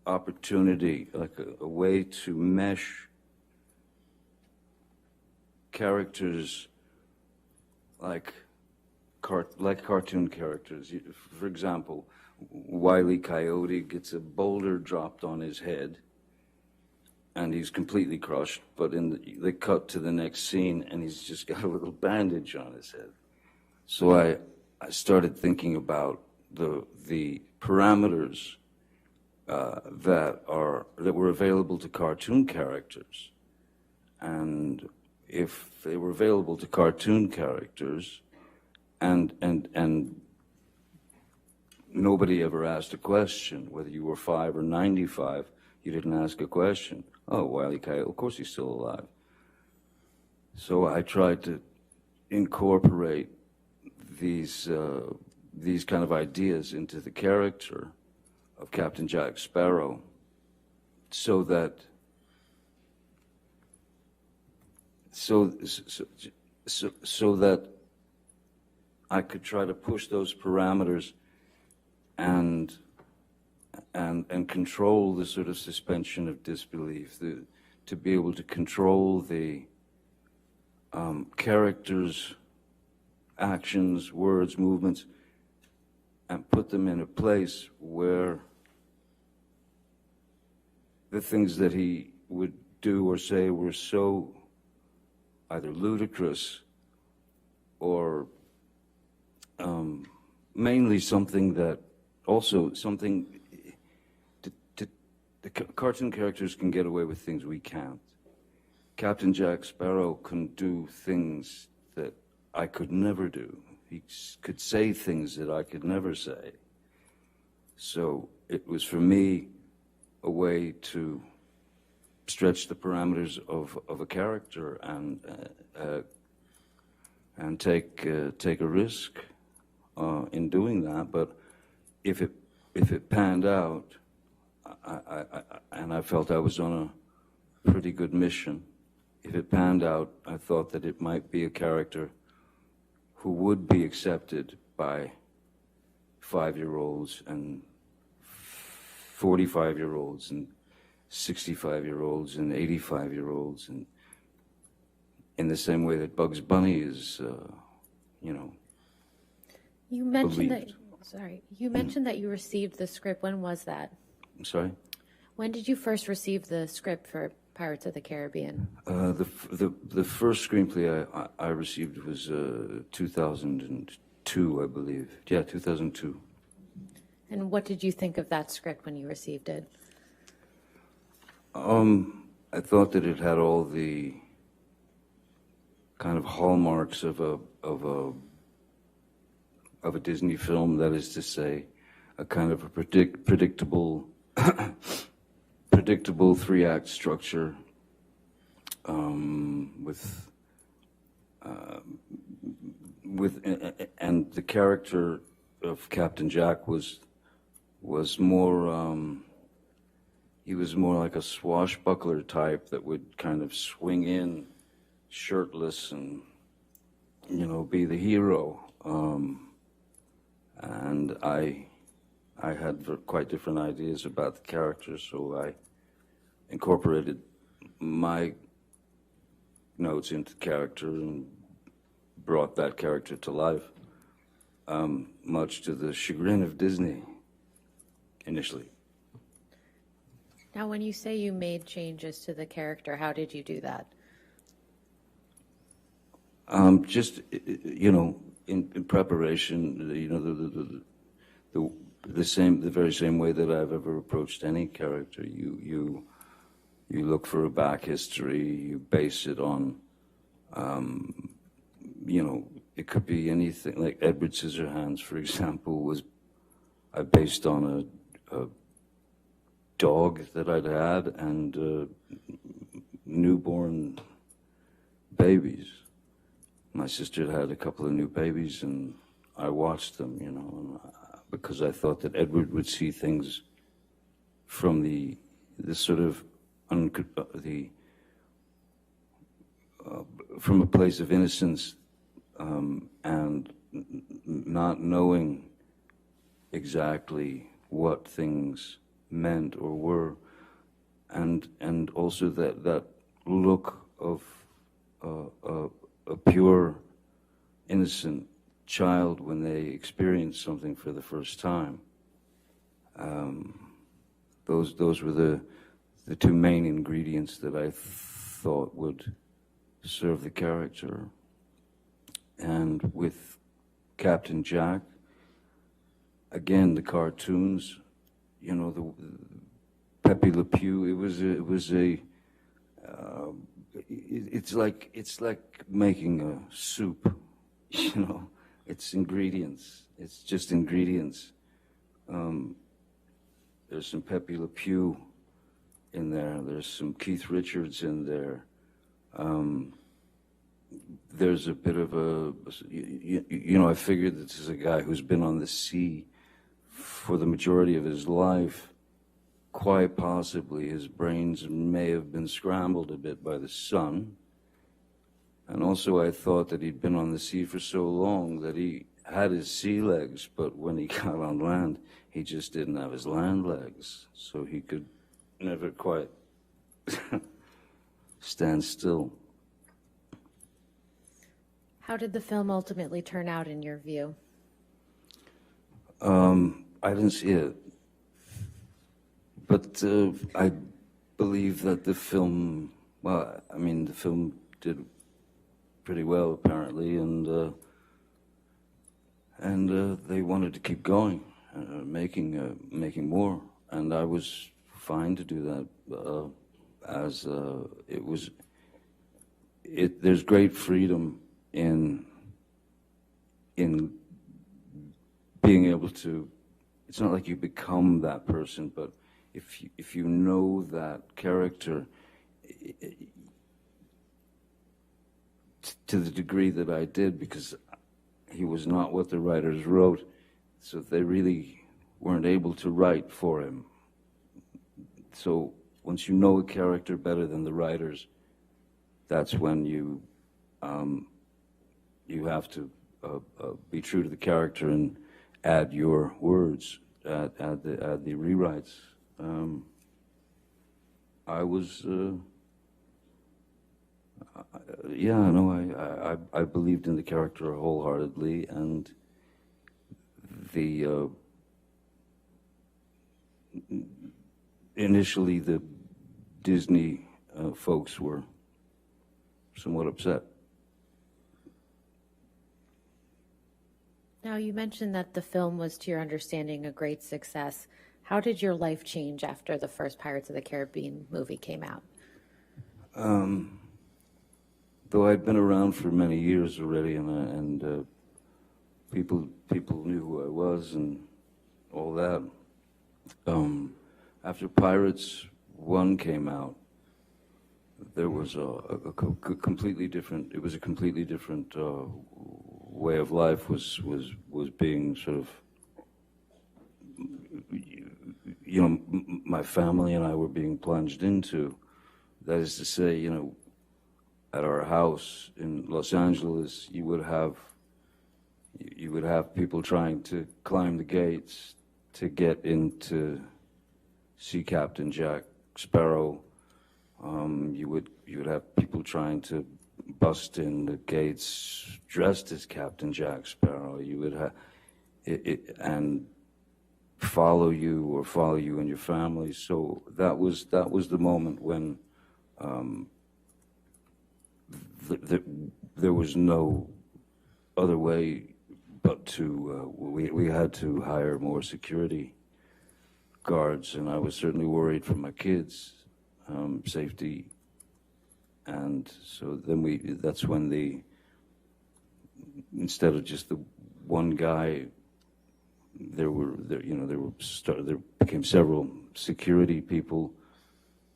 opportunity, like a way to mesh characters like cartoon characters. For example, Wile E. Coyote gets a boulder dropped on his head, and he's completely crushed. But they cut to the next scene, and he's just got a little bandage on his head. So I started thinking about the parameters that were available to cartoon characters, and if they were available to cartoon characters, and nobody ever asked a question, whether you were 5 or 95, you didn't ask a question. Oh, Wile E. Coyote, of course he's still alive. So I tried to incorporate these kind of ideas into the character of Captain Jack Sparrow, so that I could try to push those parameters and control the sort of suspension of disbelief, to be able to control the characters' actions, words, movements, and put them in a place where the things that he would do or say were so either ludicrous or mainly something that also something the cartoon characters can get away with things we can't. Captain Jack Sparrow can do things that I could never do. He could say things that I could never say. So it was for me a way to stretch the parameters of a character and take a risk in doing that. But if it panned out, and I felt I was on a pretty good mission. If it panned out, I thought that it might be a character who would be accepted by 5-year-olds and 45-year-olds and 65-year-olds and 85-year-olds, and in the same way that Bugs Bunny is, You mentioned believed. you mentioned that you received the script. When was that? I'm sorry? When did you first receive the script for Pirates of the Caribbean? The first screenplay I received was 2002, I believe. Yeah, 2002. And what did you think of that script when you received it? I thought that it had all the kind of hallmarks of a Disney film. That is to say, a kind of a predictable predictable 3-act structure, and the character of Captain Jack was more. He was more like a swashbuckler type that would kind of swing in shirtless and, be the hero. And I had quite different ideas about the character, so I incorporated my notes into character and brought that character to life, much to the chagrin of Disney initially. Now, when you say you made changes to the character, how did you do that? Just in preparation, the very same way that I've ever approached any character. You look for a back history. You base it on, it could be anything. Like Edward Scissorhands, for example, I based on a dog that I'd had and newborn babies. My sister had a couple of new babies, and I watched them, because I thought that Edward would see things from the sort of from a place of innocence, and not knowing exactly what things meant or were, and also that look of a pure, innocent child when they experience something for the first time. Those were the two main ingredients that I thought would serve the character. And with Captain Jack, again, the cartoons, the Pepe Le Pew. It's like making a soup. It's ingredients. It's just ingredients. There's some Pepe Le Pew in there. There's some Keith Richards in there. There's a bit of I figured this is a guy who's been on the sea for the majority of his life. Quite possibly his brains may have been scrambled a bit by the sun. And also I thought that he'd been on the sea for so long that he had his sea legs, but when he got on land, he just didn't have his land legs. So he could never quite stand still. How did the film ultimately turn out in your view? I didn't see it. But I believe that the film did pretty well apparently, and they wanted to keep going, making more, and I was fine to do that. There's great freedom in being able to. It's not like you become that person, but if you know that character to the degree that I did, because he was not what the writers wrote, so they really weren't able to write for him. So once you know a character better than the writers, that's when you have to be true to the character add your words, add the rewrites. I was, yeah, no, I believed in the character wholeheartedly, and the initially the Disney folks were somewhat upset. Now, you mentioned that the film was, to your understanding, a great success. How did your life change after the first Pirates of the Caribbean movie came out? Though I'd been around for many years already, and people knew who I was and all that. After Pirates 1 came out, there was a completely different. It was a completely different way of life was being sort of. You know, my family and I were being plunged into. That is to say, you know, at our house in Los Angeles, you would have people trying to climb the gates to get into see Captain Jack Sparrow. You would have people trying to bust in the gates dressed as Captain Jack Sparrow. You would have and follow you and your family. So that was the moment when there was no other way but to we had to hire more security guards, and I was certainly worried for my kids' safety. And so then that's when instead of just the one guy, there became several security people,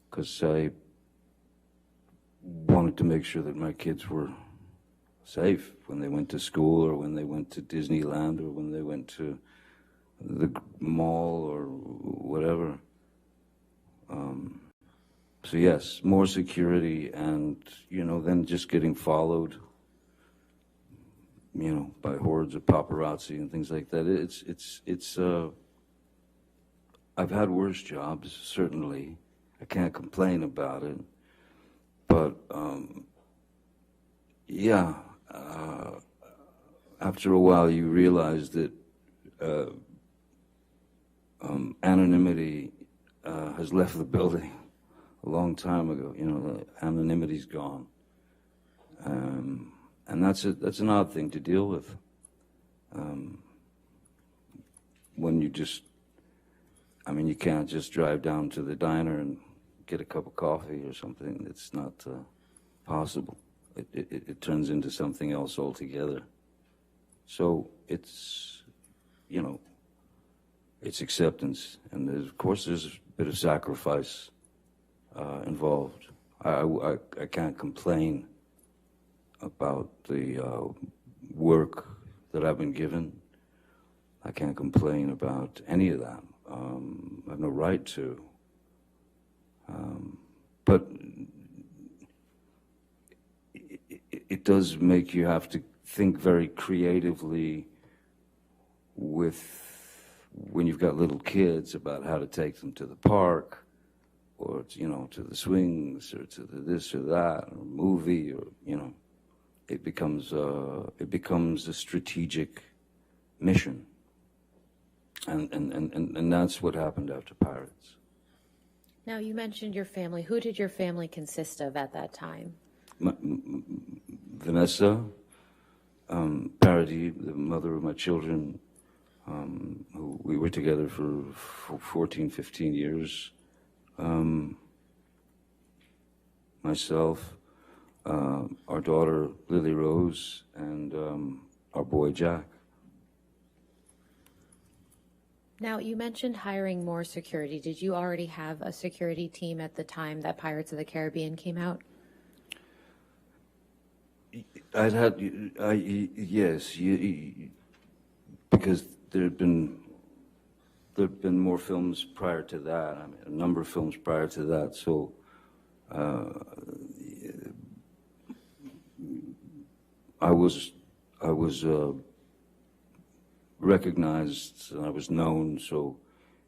because I wanted to make sure that my kids were safe when they went to school, or when they went to Disneyland, or when they went to the mall or whatever. So yes, more security, and then just getting followed, by hordes of paparazzi and things like that. It's I've had worse jobs, certainly. I can't complain about it, but after a while you realize that anonymity has left the building a long time ago. Anonymity's gone, and that's an odd thing to deal with. When you you can't just drive down to the diner and get a cup of coffee or something. It's not possible. It turns into something else altogether. So it's acceptance, and of course there's a bit of sacrifice involved. I can't complain about the work that I've been given. I can't complain about any of that. I have no right to. But it does make you have to think very creatively when you've got little kids about how to take them to the park, or to the swings, or to the this or that, or movie, or it becomes a strategic mission, and that's what happened after Pirates. Now, you mentioned your family. Who did your family consist of at that time? Vanessa Paradis, the mother of my children, who we were together for 14, 15 years. Myself, our daughter Lily Rose, and our boy Jack. Now, you mentioned hiring more security. Did you already have a security team at the time that Pirates of the Caribbean came out? Yes, because there'd been more films prior to that. I mean, a number of films prior to that. So I was recognized and I was known, so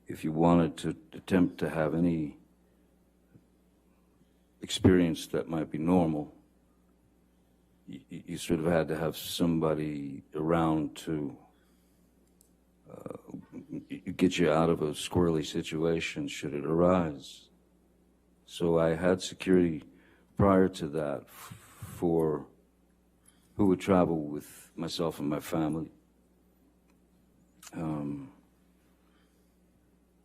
if you wanted to attempt to have any experience that might be normal, you sort of had to have somebody around to get you out of a squirrely situation should it arise. So I had security prior to that for who would travel with myself and my family.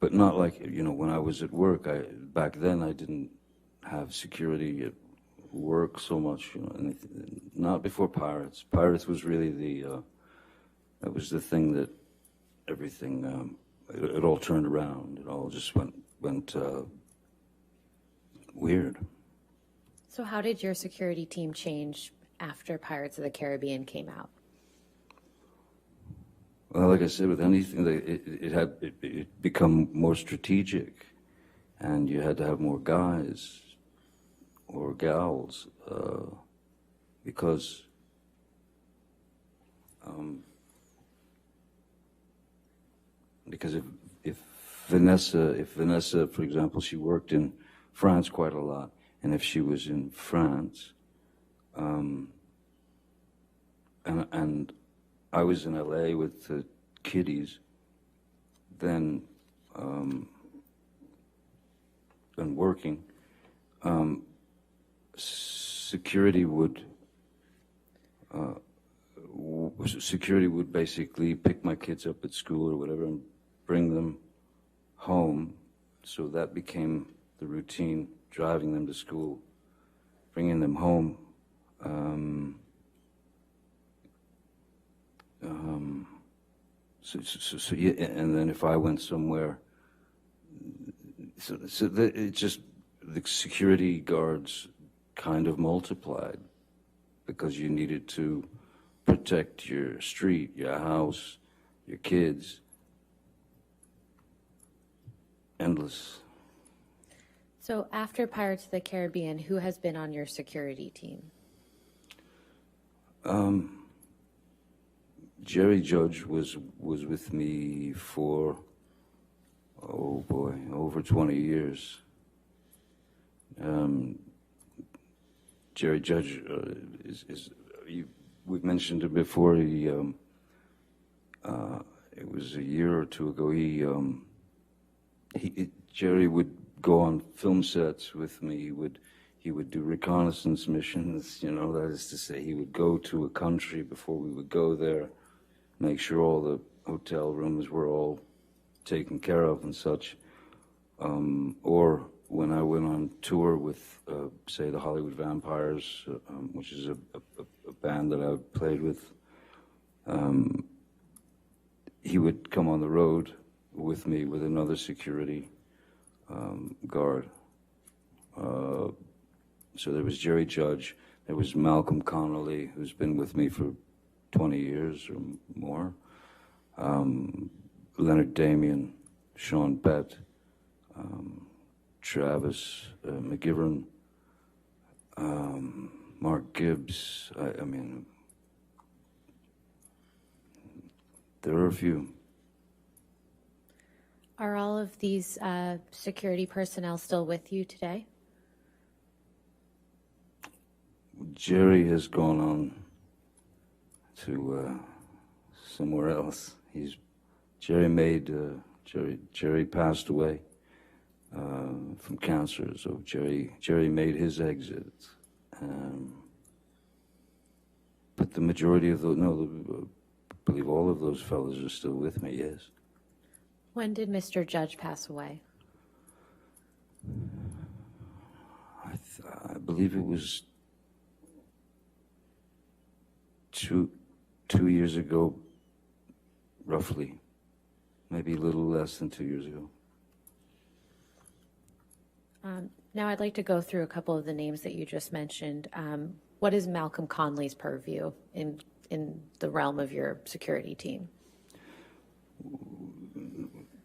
But not like, when I was at work, back then I didn't have security at work so much, not before Pirates. Pirates was really that was the thing that everything, it all turned around. It all just went weird. So how did your security team change after Pirates of the Caribbean came out? Well, like I said, with anything, it become more strategic, and you had to have more guys or gals because if Vanessa, for example, she worked in France quite a lot, and if she was in France, and I was in LA with the kiddies, then and working, security would basically pick my kids up at school or whatever and bring them home. So that became the routine, driving them to school, bringing them home. So yeah, and then if I went somewhere, it just, the security guards kind of multiplied because you needed to protect your street, your house, your kids. Endless. So after Pirates of the Caribbean, who has been on your security team? Jerry Judge was with me for, oh boy, over 20 years. Jerry Judge we've mentioned it before. He, it was a year or two ago. Jerry would go on film sets with me. He would do reconnaissance missions. That is to say, he would go to a country before we would go there, make sure all the hotel rooms were all taken care of and such. Or when I went on tour with, say, the Hollywood Vampires, which is a band that I played with, he would come on the road with me with another security guard. So there was Jerry Judge, there was Malcolm Connolly, who's been with me for 20 years or more, Leonard Damian, Sean Bett, Travis McGivern, Mark Gibbs. I mean, there are a few. Are all of these security personnel still with you today? Jerry has gone on to somewhere else. Jerry passed away from cancer, so Jerry made his exit. But the majority of those, I believe all of those fellows are still with me, yes. When did Mr. Judge pass away? I believe it was two years ago, roughly. Maybe a little less than 2 years ago. Now I'd like to go through a couple of the names that you just mentioned. What is Malcolm Conley's purview in the realm of your security team?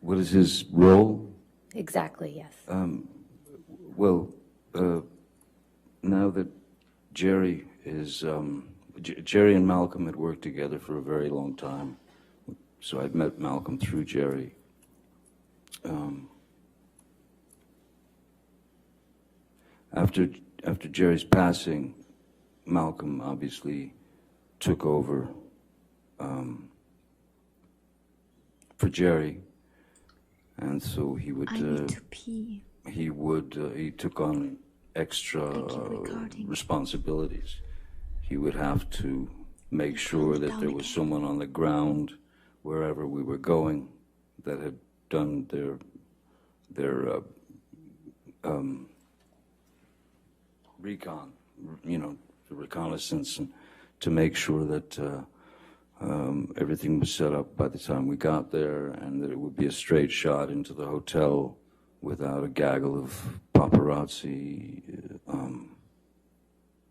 What is his role? Exactly, yes. Now that Jerry and Malcolm had worked together for a very long time, So I'd met Malcolm through Jerry. After Jerry's passing, Malcolm obviously took over for Jerry, and so he would. I need to pee. He took on extra responsibilities. He would have to make sure that there was someone on the ground wherever we were going that had done their recon, the reconnaissance, and to make sure that everything was set up by the time we got there, and that it would be a straight shot into the hotel without a gaggle of paparazzi.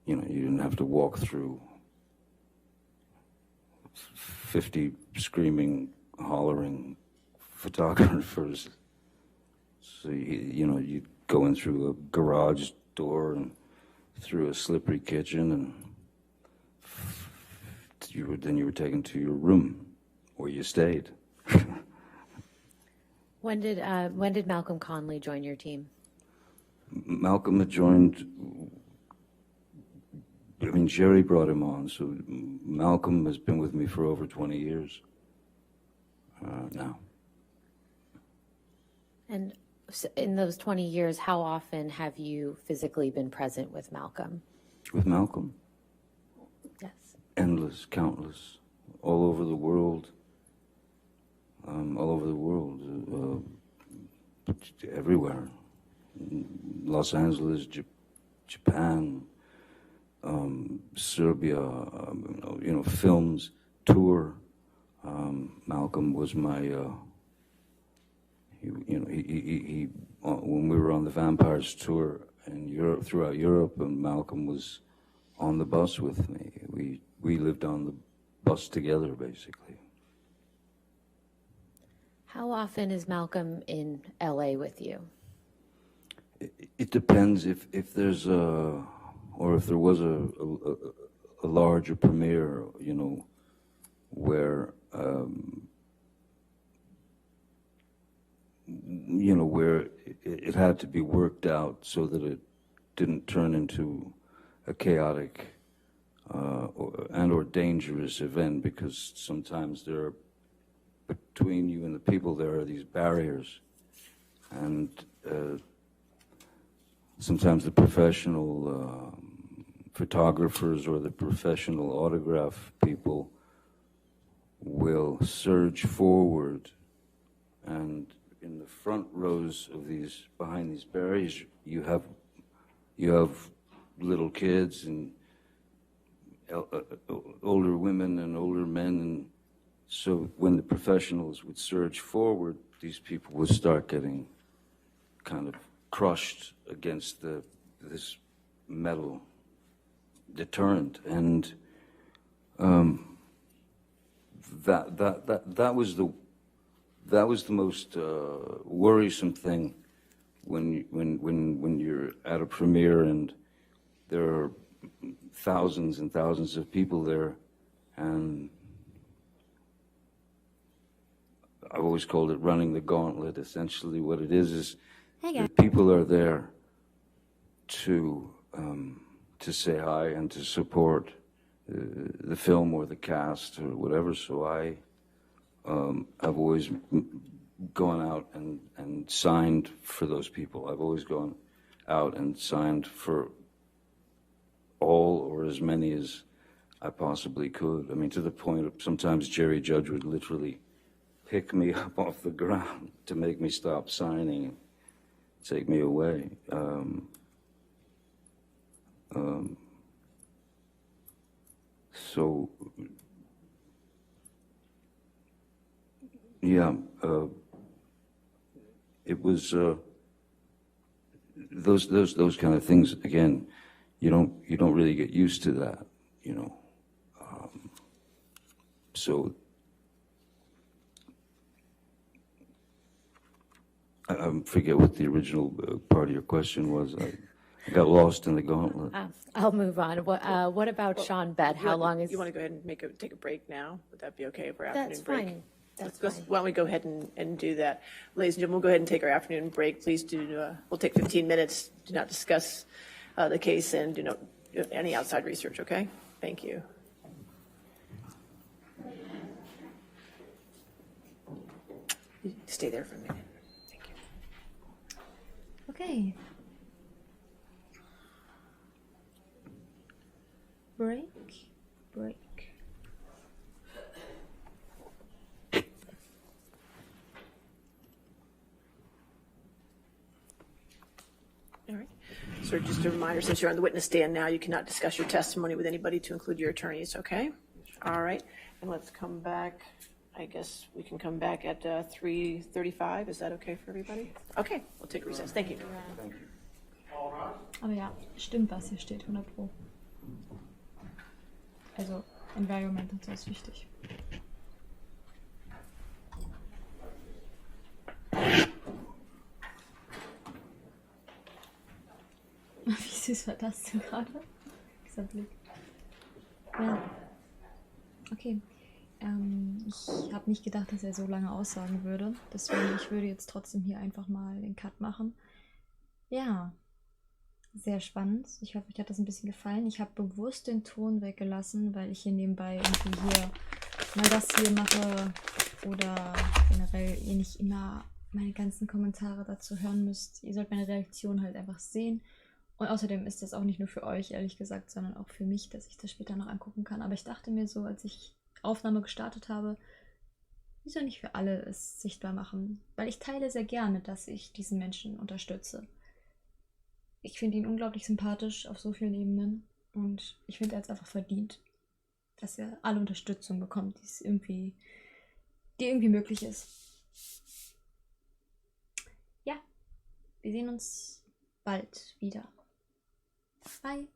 You didn't have to walk through 50 screaming, hollering photographers. So you'd go in through a garage door and through a slippery kitchen, and then you were taken to your room where you stayed. When did Malcolm Conley join your team? Malcolm had joined. Jerry brought him on, so Malcolm has been with me for over 20 years now. And in those 20 years, how often have you physically been present with Malcolm? With Malcolm? Yes. Endless, countless, all over the world. Everywhere. Los Angeles, Japan, Serbia, films, tour. Malcolm was my, he when we were on the Vampires tour in Europe, throughout Europe, and Malcolm was on the bus with me. We lived on the bus together, basically. How often is Malcolm in LA with you? It depends if there's or if there was a larger premiere, where where it had to be worked out so that it didn't turn into a chaotic or dangerous event, because sometimes between you and the people there are these barriers, and sometimes the professional photographers or the professional autograph people will surge forward, and in the front rows of behind these barriers, you have little kids and older women and older men, and so when the professionals would surge forward, these people would start getting kind of crushed against this metal deterrent, and that was the most worrisome thing when you're at a premiere and there are thousands and thousands of people there, and I've always called it running the gauntlet. Essentially what it is that people are there to say hi and to support the film or the cast or whatever. So I've always gone out and signed for those people. I've always gone out and signed for all or as many as I possibly could. I mean, to the point of sometimes Jerry Judge would literally pick me up off the ground to make me stop signing and take me away. So, yeah, it was those kind of things. Again, you don't really get used to that, so I forget what the original part of your question was. I got lost in the gauntlet. I'll move on. What about Sean Bett? How long is... You want to go ahead and take a break now? Would that be okay for That's afternoon break? fine. That's Let's- fine. Why don't we go ahead and do that? Ladies and gentlemen, we'll go ahead and take our afternoon break. Please we'll take 15 minutes. Do not discuss the case and do not do any outside research, okay? Thank you. Stay there for a minute. Thank you. Okay. Break. All right. So just a reminder, since you're on the witness stand now, you cannot discuss your testimony with anybody to include your attorneys, okay? All right. And let's come back. I guess we can come back at 3:35. Is that okay for everybody? Okay, we'll take recess. Thank you. Aber ja, stimmt, was hier steht, 100 Pro. Also, Environment und so ist wichtig. Wie süß war das denn gerade? Dieser Blick. Ja. Okay. Ich habe nicht gedacht, dass er so lange aussagen würde. Deswegen, ich würde jetzt trotzdem hier einfach mal den Cut machen. Ja. Sehr spannend. Ich hoffe, euch hat das ein bisschen gefallen. Ich habe bewusst den Ton weggelassen, weil ich hier nebenbei irgendwie hier mal das hier mache oder generell ihr nicht immer meine ganzen Kommentare dazu hören müsst. Ihr sollt meine Reaktion halt einfach sehen. Und außerdem ist das auch nicht nur für euch, ehrlich gesagt, sondern auch für mich, dass ich das später noch angucken kann. Aber ich dachte mir so, als ich Aufnahme gestartet habe, wieso nicht für alle es sichtbar machen? Weil ich teile sehr gerne, dass ich diesen Menschen unterstütze. Ich finde ihn unglaublich sympathisch auf so vielen Ebenen und ich finde, er hat es einfach verdient, dass er alle Unterstützung bekommt, die irgendwie möglich ist. Ja, wir sehen uns bald wieder. Bye.